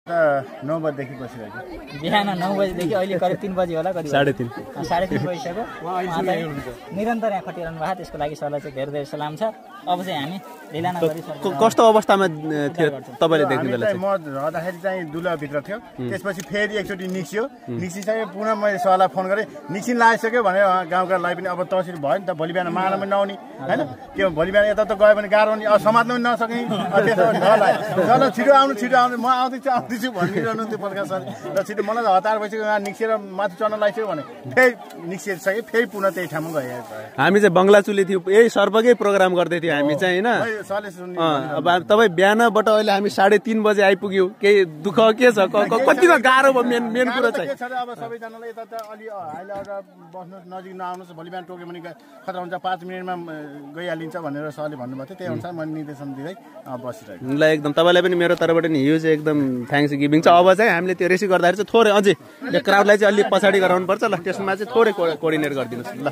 9 बजेदेखि बसिरहेको बिहान 9 बजेदेखि अहिले करिब 3 बजे होला करिब 3:30 3:30 बजिसक्यो निरन्तर यहाँ खटिरहनु भएको त्यसको लागि सरलाई चाहिँ धेरै धेरै सलाम छ अब चाहिँ हामी ढिला नगरी कस्तो अवस्थामा थियो तपाईले देख्नु बेला म रहँदाखेरि चाहिँ दुलभित्र थियो त्यसपछि फेरि एकचोटि निक्सियो निक्सिसके पुनः मैले सरलाई फोन गरेँ निक्सिन लागिसक्यो भने गाउँकालाई पनि अब तहसिल भयो नि त भोलि बिहान माग्न पनि नआउने हैन के भोलि बिहान यता त गयो भने गाह्रो नि अब समात्न पनि नसक्ने त्यसो चल छिटो आउनु म आउँदैछु भनिरहनु त्यो प्रकाश सर र छिटो मलाई हतार भइसक्यो निक्सिएर माथि चढ्न लागिसक्यो भने फेरि निक्सिसके फेरि पुनः त्यही ठाउँमा गयो हामी चाहिँ बङ्गलाचुली थियो यही सर्वकै प्रोग्राम गर्दै थियो हामी चाहिँ हैन अब तपाई बिहानबाट अहिले हामी 3:30 बजे आइपुग्यौ केही दुःख के छ कतिको गाह्रो भयो मेन कुरा चाहिँ अब सबैजनाले यता त अलि अहिले बस्नु नजिक नआउनुहोस् भोलि बिहान टोक्यो भने खतरा हुन्छ 5 मिनेटमा गइहालिन्छ भनेर सरले भन्नुभएको थियो त्यही अनुसार मैले निर्देशन दिँदै बसिरहेको ल एकदम तपाईलाई पनि मेरो तर्फबाट नि ह्युज एकदम थ्याङ्क्स गिभिङ छ अब चाहिँ हामीले त्यो रेसी गर्दाखेरि चाहिँ थोरै अझै क्राउडलाई चाहिँ अलि पछाडि गराउनु पर्छ ल त्यसमा चाहिँ थोरै कोअर्डिनेट गरिदिनुस् ल